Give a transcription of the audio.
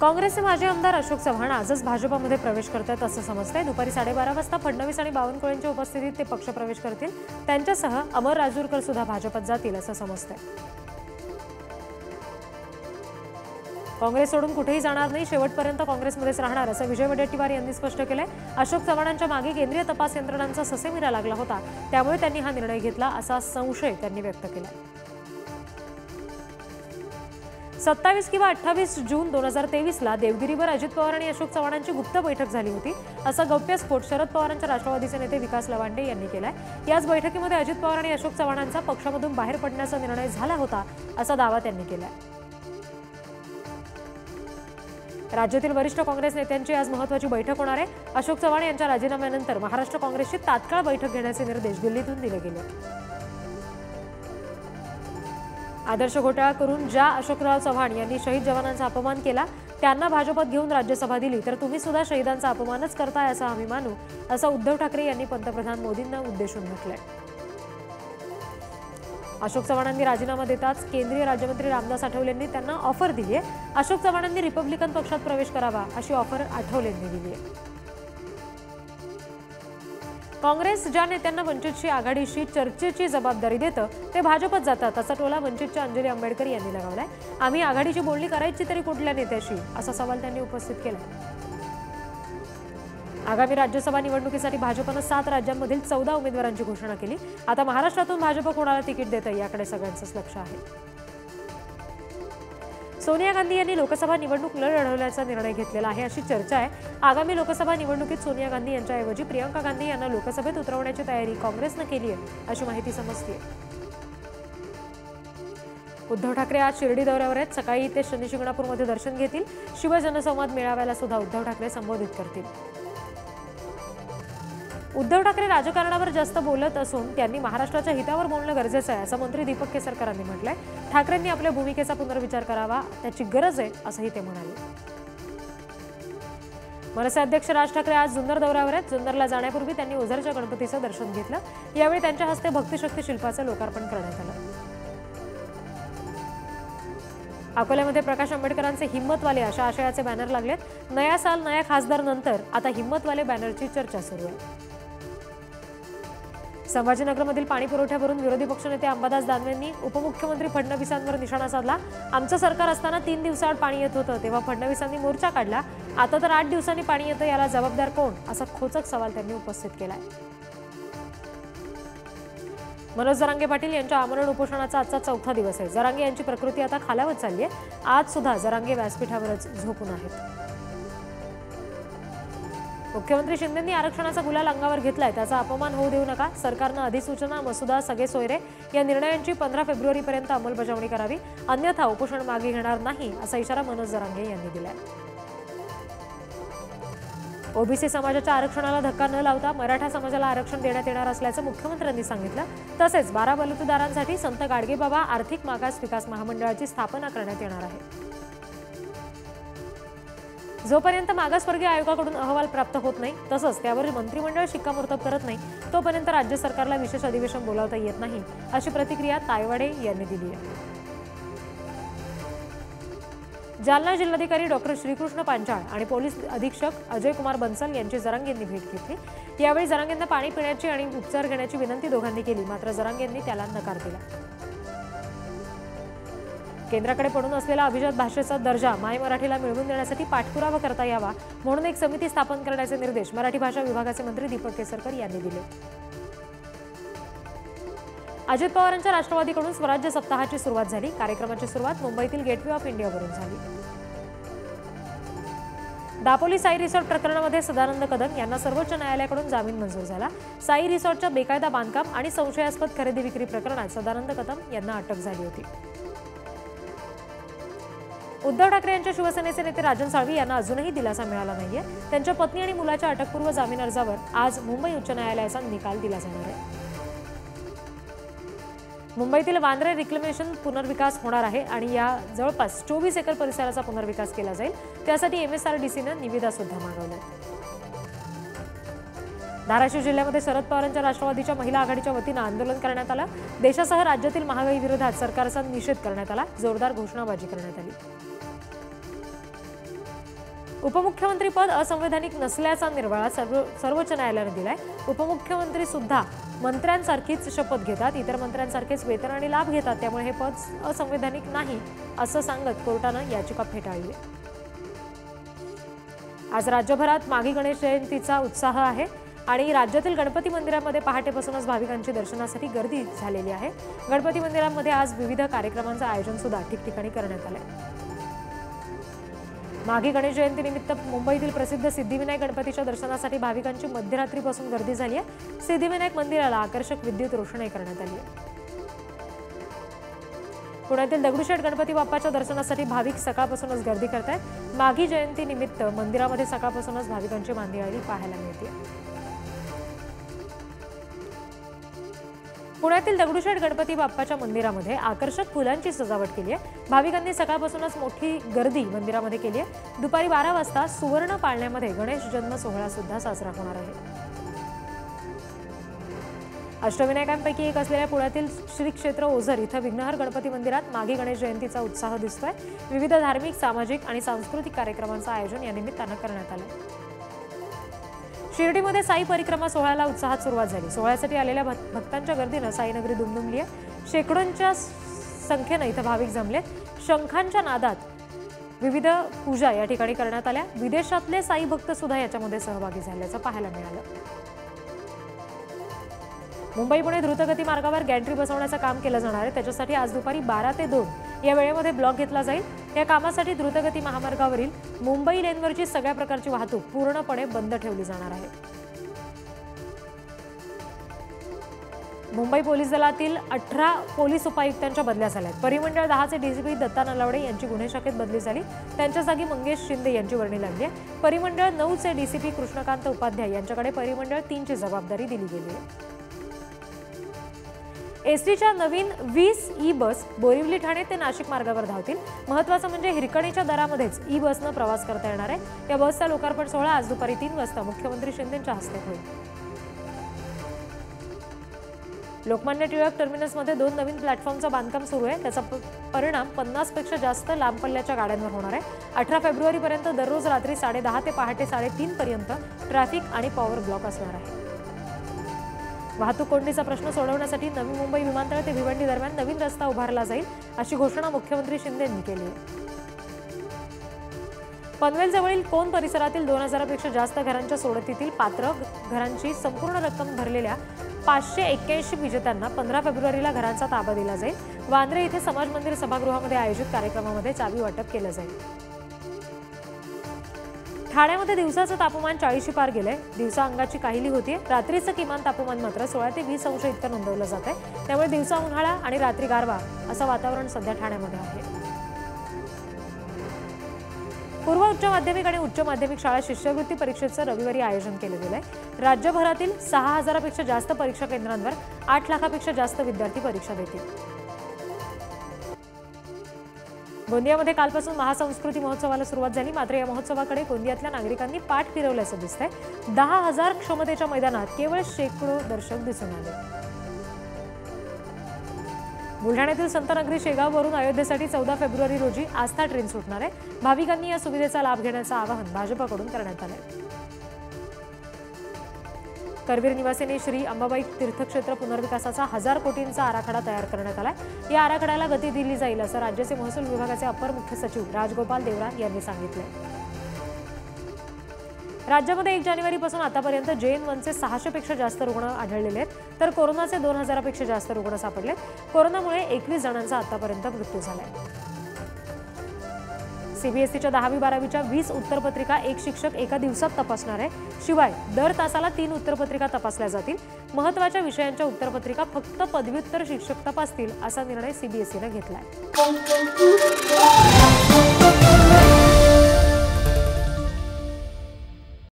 काँग्रेसचे माजी आमदार अशोक चव्हाण आजच भाजपमध्ये प्रवेश करतात असं समजतंय। दुपारी 12:30 वाजता फडणवीस आणि बावनकुळेंच्या उपस्थितीत ते पक्षप्रवेश करतील। त्यांच्यासह अमर राजूरकर सुद्धा भाजपत जातील असं समजतंय। काँग्रेस सोडून कुठेही जाणार नाही, शेवटपर्यंत काँग्रेसमध्येच राहणार असं विजय वडेट्टीवार यांनी स्पष्ट केलंय। अशोक चव्हाणांच्या मागे केंद्रीय तपास यंत्रणांचा ससेमिरा लागला होता, त्यामुळे त्यांनी हा निर्णय घेतला असा संशय त्यांनी व्यक्त केलाय। 27 किंवा 28 जून 2023 ला देवगिरीवर अजित पवार आणि अशोक चव्हाणांची गुप्त बैठक झाली होती असा गौप्यस्फोट शरद पवारांच्या राष्ट्रवादीचे नेते विकास लवांडे यांनी केलाय। याच बैठकीमध्ये अजित पवार आणि अशोक चव्हाणांचा पक्षामधून बाहेर पडण्याचा निर्णय झाला होता असा दावा त्यांनी केलाय। राज्यातील वरिष्ठ काँग्रेस नेत्यांची आज महत्त्वाची बैठक होणार आहे। अशोक चव्हाण यांच्या राजीनाम्यानंतर महाराष्ट्र काँग्रेसची तात्काळ बैठक घेण्याचे निर्देश दिल्लीतून दिले गेले। आदर्श घोटाळा करून ज्या अशोकराव चव्हाण यांनी शहीद जवानांचा अपमान केला त्यांना भाजपत घेऊन राज्यसभा दिली, तर तुम्ही सुद्धा शहीदांचा अपमानच करताय असं आम्ही मानू, असं उद्धव ठाकरे यांनी पंतप्रधान मोदींना उद्देशून म्हटलंय। अशोक चव्हाणांनी राजीनामा देताच केंद्रीय राज्यमंत्री रामदास आठवलेंनी त्यांना ऑफर दिली आहे। अशोक चव्हाणांनी रिपब्लिकन पक्षात प्रवेश करावा अशी ऑफर आठवलेंनी दिली आहे। काँग्रेस ज्या नेत्यांना वंचितची आघाडीशी चर्चेची जबाबदारी देतं ते भाजपत जातात असा टोला वंचितच्या अंजली आंबेडकर यांनी लगावलाय। आम्ही आघाडीची बोलणी करायची तरी कुठल्या नेत्याशी असा सवाल त्यांनी उपस्थित केलाय। आगामी राज्यसभा निवडणुकीसाठी भाजपनं 7 राज्यांमधील 14 उमेदवारांची घोषणा केली। आता महाराष्ट्रातून भाजप कोणाला तिकीट देतं याकडे सगळ्यांचंच लक्ष आहे। सोनिया गांधी यांनी लोकसभा निवडणूक न लढवण्याचा निर्णय घेतलेला आहे अशी चर्चा आहे। आगामी लोकसभा निवडणुकीत सोनिया गांधी यांच्याऐवजी प्रियंका गांधी यांना लोकसभेत उतरवण्याची तयारी काँग्रेसनं केली आहे अशी माहिती समजते। उद्धव ठाकरे आज शिर्डी दौऱ्यावर आहेत। सकाळी ते शनी शिंगणापूरमध्ये दर्शन घेतील। शिवजनसंवाद मेळाव्याला सुद्धा उद्धव ठाकरे संबोधित करतील। उद्धव ठाकरे राजकारणावर जास्त बोलत असून त्यांनी महाराष्ट्राच्या हितावर बोलणं गरजेचं आहे असं मंत्री दीपक केसरकर यांनी म्हटलंय। ठाकरेंनी आपल्या भूमिकेचा पुनर्विचार करावा, त्याची गरज आहे असंही ते म्हणाले। मनसे अध्यक्ष राज ठाकरे आज जुन्नर दौऱ्यावर आहेत। जुन्नरला जाण्यापूर्वी त्यांनी ओझरच्या गणपतीचं दर्शन घेतलं। यावेळी त्यांच्या हस्ते भक्तिशक्ती शिल्पाचं लोकार्पण करण्यात आलं। अकोल्यामध्ये प्रकाश आंबेडकरांचे हिम्मतवाले अशा आशयाचे बॅनर लागलेत। नया साल नया खासदार नंतर आता हिम्मतवाले बॅनरची चर्चा सुरू आहे। संभाजीनगरमधील पाणी पुरवठ्यावरून विरोधी पक्षनेते अंबादास दानवेंनी उपमुख्यमंत्री फडणवीसांवर निशाणा साधला। आमचं सरकार असताना 3 दिवसाआड पाणी येत होतं, तेव्हा फडणवीसांनी मोर्चा काढला। आता तर 8 दिवसांनी पाणी येतं, याला जबाबदार कोण असा खोचक सवाल त्यांनी उपस्थित केलाय। मनोज जरांगे पाटील यांच्या आमरण उपोषणाचा आजचा 4था दिवस आहे। जरांगे यांची प्रकृती आता खालावत चालली आहे। आज सुद्धा जरांगे व्यासपीठावरच झोपून आहेत। मुख्यमंत्री शिंदेंनी आरक्षणाचा गुलाल अंगावर घेतलाय, त्याचा अपमान होऊ देऊ नका। सरकारनं अधिसूचना, मसुदा, सगळे सोयरे या निर्णयांची 15 फेब्रुवारीपर्यंत अंमलबजावणी करावी, अन्यथा उपोषण मागे घेणार नाही असा इशारा मनोज जरांगे यांनी दिलाय। ओबीसी समाजाच्या आरक्षणाला धक्का न लावता मराठा समाजाला आरक्षण देण्यात येणार असल्याचं मुख्यमंत्र्यांनी सांगितलं। तसेच 12 बलुतेदारांसाठी संत गाडगेबाबा आर्थिक मागास विकास महामंडळाची स्थापना करण्यात येणार आहे। जोपर्यंत मागासवर्गीय आयोगाकडून अहवाल प्राप्त होत नाही, तसंच त्यावर मंत्रिमंडळ शिक्कामोर्तब करत नाही, तोपर्यंत राज्य सरकारला विशेष अधिवेशन बोलावता येत नाही अशी प्रतिक्रिया तायवाडे यांनी दिली आहे। जालना जिल्हाधिकारी डॉक्टर श्रीकृष्ण पांचाळ आणि पोलीस अधीक्षक अजय कुमार बन्सल यांची जरांगेंनी भेट घेतली। यावेळी जरांगेंना पाणी पिण्याची आणि उपचार घेण्याची विनंती दोघांनी केली, मात्र जरांगेंनी त्याला नकार दिला। केंद्राकडे पडून असलेला अभिजात भाषेचा दर्जा माय मराठीला मिळवून देण्यासाठी पाठपुरावा करता यावा म्हणून एक समिती स्थापन करण्याचे निर्देश मराठी भाषा विभागाचे मंत्री दीपक केसरकर यांनी दिले। अजित पवारांच्या राष्ट्रवादीकडून स्वराज्य सप्ताहाची सुरुवात झाली। कार्यक्रमाची सुरुवात मुंबईतील गेटवे ऑफ इंडियावरून झाली। दापोली साई रिसॉर्ट प्रकरणामध्ये सदानंद कदम यांना सर्वोच्च न्यायालयाकडून जामीन मंजूर झाला। साई रिसॉर्टच्या बेकायदा बांधकाम आणि संशयास्पद खरेदी विक्री प्रकरणात सदानंद कदम यांना अटक झाली होती। उद्धव ठाकरे यांच्या शिवसेनेचे नेते राजन साळवी यांना अजूनही दिलासा मिळाला नाहीये। त्यांच्या पत्नी आणि मुलाच्या अटकपूर्व जामीन अर्जावर आज मुंबई उच्च न्यायालयाचा निकाल दिला जाणार आहे। मुंबईतील वांद्रे रिक्लेमेशन पुनर्विकास होणार आहे आणि या जवळपास 24 एकर परिसराचा पुनर्विकास केला जाईल। त्यासाठी MSRDCनं निविदा सुद्धा मागवल्या। धाराशिव जिल्ह्यामध्ये शरद पवारांच्या राष्ट्रवादीच्या महिला आघाडीच्या वतीनं आंदोलन करण्यात आलं। देशासह राज्यातील महागाई विरोधात सरकारचा निषेध करण्यात आला। जोरदार घोषणाबाजी करण्यात आली। उपमुख्यमंत्रीपद असंवैधानिक नसल्याचा निर्वाळा सर्वोच्च न्यायालयाने दिलाय। उपमुख्यमंत्री सुद्धा मंत्र्यांसारखीच शपथ घेतात, इतर मंत्र्यांसारखेच वेतन आणि लाभ घेतात, त्यामुळे हे पद असंवैधानिक नाही असं सांगत कोर्टानं याचिका फेटाळली आहे। आज राज्यभरात माघी गणेश जयंतीचा उत्साह आहे आणि राज्यातील गणपती मंदिरांमध्ये पहाटेपासूनच भाविकांची दर्शनासाठी गर्दी झालेली आहे। गणपती मंदिरांमध्ये आज विविध कार्यक्रमांचं आयोजन सुद्धा ठिकठिकाणी करण्यात आलंय। माघी गणेश जयंतीनिमित्त मुंबईतील प्रसिद्ध सिद्धिविनायक गणपतीच्या दर्शनासाठी भाविकांची मध्यरात्रीपासून गर्दी झाली आहे। सिद्धिविनायक मंदिराला आकर्षक विद्युत रोषणाई करण्यात आली आहे। पुण्यातील दगडूशेठ गणपती बाप्पाच्या दर्शनासाठी भाविक सकाळपासूनच गर्दी करतात। माघी जयंतीनिमित्त मंदिरामध्ये सकाळपासूनच भाविकांची मांदियाळी पाहायला मिळते। पुण्यातील दगडूशेठ गणपती बाप्पाच्या मंदिरामध्ये आकर्षक फुलांची सजावट केली आहे। भाविकांनी सकाळपासूनच मोठी गर्दी मंदिरामध्ये केली आहे। दुपारी 12 वाजता सुवर्ण पाळण्यामध्ये गणेश जन्म सोहळा सुद्धा साजरा होणार आहे। अष्टविनायकांपैकी एक असलेल्या पुण्यातील श्री क्षेत्र ओझर इथं विघ्नहर गणपती मंदिरात माघी गणेश जयंतीचा उत्साह दिसतोय। विविध धार्मिक, सामाजिक आणि सांस्कृतिक कार्यक्रमांचं आयोजन या निमित्तानं करण्यात आलं। शिर्डीमध्ये साई परिक्रमा सोहळ्याला उत्साहात सुरुवात झाली। सोहळ्यासाठी आलेल्या भक्तांच्या गर्दीनं साईनगरी दुमदुमली आहे। शेकडोंच्या संख्येनं इथं भाविक जमले। शंखांच्या नादात विविध पूजा या ठिकाणी करण्यात आल्या। विदेशातले साई भक्त सुद्धा याच्यामध्ये सहभागी झाल्याचं पाहायला मिळालं। मुंबई पुणे द्रुतगती मार्गावर गॅन्ट्री बसवण्याचं काम केलं जाणार आहे। त्याच्यासाठी आज दुपारी 12 ते 2 या वेळेमध्ये ब्लॉक घेतला जाईल। या कामासाठी द्रुतगती महामार्गावरील मुंबई लेनवरची सगळ्या प्रकारची वाहतूक पूर्णपणे बंद ठेवली जाणार आहे। मुंबई पोलीस दलातील 18 पोलीस उपायुक्तांच्या बदल्या झाल्यात। परिमंडळ 10 चे डीसीपी दत्ता नलावडे यांची गुन्हे शाखेत बदली झाली। त्यांच्या जागी मंगेश शिंदे यांची वर्णी लागली आहे। परिमंडळ 9 चे डीसीपी कृष्णकांत उपाध्याय यांच्याकडे परिमंडळ 3 ची जबाबदारी दिली गेली आहे। एसटीच्या नवीन 20 ई बस बोरिवली ठाणे ते नाशिक मार्गावर धावतील। महत्त्वाचं म्हणजे हिरकणीच्या दरामध्येच ई बसनं प्रवास करता येणार आहे। या बसचा लोकार्पण सोहळा आज दुपारी 3 वाजता मुख्यमंत्री शिंदेंच्या हस्ते होईल। लोकमान्य टिळक टर्मिनसमध्ये 2 नवीन प्लॅटफॉर्मचं बांधकाम सुरू आहे। त्याचा परिणाम 50 पेक्षा जास्त लांब पल्ल्याच्या गाड्यांवर होणार आहे। 18 फेब्रुवारीपर्यंत दररोज रात्री 10:30 ते पहाटे 3:30 पर्यंत ट्रॅफिक आणि पॉवर ब्लॉक असणार आहे। वाहतूक कोंडीचा प्रश्न सोडवण्यासाठी नवी मुंबई विमानतळ ते भिवंडी दरम्यान नवीन रस्ता उभारला जाईल, अशी घोषणा मुख्यमंत्री शिंदेंनी केली आहे। पनवेलजवळील कोन परिसरातील 2000 पेक्षा जास्त घरांच्या सोडतीतील पात्र घरांची संपूर्ण रक्कम भरलेल्या 581 विजेत्यांना 15 फेब्रुवारीला घरांचा ताबा दिला जाईल। वांद्रे इथे समाज मंदिर सभागृहामध्ये आयोजित कार्यक्रमामध्ये चावी वाटप केलं जाईल। ठाण्यामध्ये दिवसाचं तापमान 40 पार गेलंय। दिवसा अंगाची काहिली होतीये। रात्रीचं किमान तापमान मात्र 16 ते 20 अंश इतकं नोंदवलं जात आहे। त्यामुळे दिवसा उन्हाळा आणि रात्री गारवा असं वातावरण सध्या ठाण्यामध्ये आहे। पूर्व उच्च माध्यमिक आणि उच्च माध्यमिक शाळा शिष्यवृत्ती परीक्षेचं रविवारी आयोजन केलं गेलंय। राज्यभरातील 6000 पेक्षा जास्त परीक्षा केंद्रांवर 8 लाखापेक्षा जास्त विद्यार्थी परीक्षा देतील। गोंदियामध्ये कालपासून महासंस्कृती महोत्सवाला सुरुवात झाली, मात्र या महोत्सवाकडे गोंदियातल्या नागरिकांनी पाठ फिरवल्याचं दिसतंय। 10,000 क्षमतेच्या मैदानात केवळ शेकडो दर्शक दिसून आले। बुलढाण्यातील संतनगरी शेगाववरून अयोध्येसाठी 14 फेब्रुवारी रोजी आस्था ट्रेन सुटणार आहे। भाविकांनी या सुविधेचा लाभ घेण्याचं आवाहन भाजपकडून करण्यात आलंय। करवीर निवासिनी श्री अंबाबाई तीर्थक्षेत्र पुनर्विकासाचा 1000 कोटींचा आराखडा तयार करण्यात आलाय। या आराखड्याला गती दिली जाईल असं राज्याचे महसूल विभागाचे अपर मुख्य सचिव राजगोपाल देवरा यांनी सांगितलं। राज्यामध्ये 1 जानेवारीपासून आतापर्यंत JN1चे 600 पेक्षा जास्त रुग्ण आढळलेले आहेत, तर कोरोनाचे 2000 पेक्षा जास्त रुग्ण सापडले। कोरोनामुळे 21 जणांचा आतापर्यंत मृत्यू झालाय। सीबीएसईच्या 10वी-12वीच्या 20 उत्तरपत्रिका एक शिक्षक एका दिवसात तपासणार आहे। शिवाय दर तासाला 3 उत्तरपत्रिका तपासल्या जातील। महत्त्वाच्या विषयांच्या उत्तरपत्रिका फक्त पदव्युत्तर शिक्षक तपासतील असा निर्णय सीबीएसईने घेतलाय।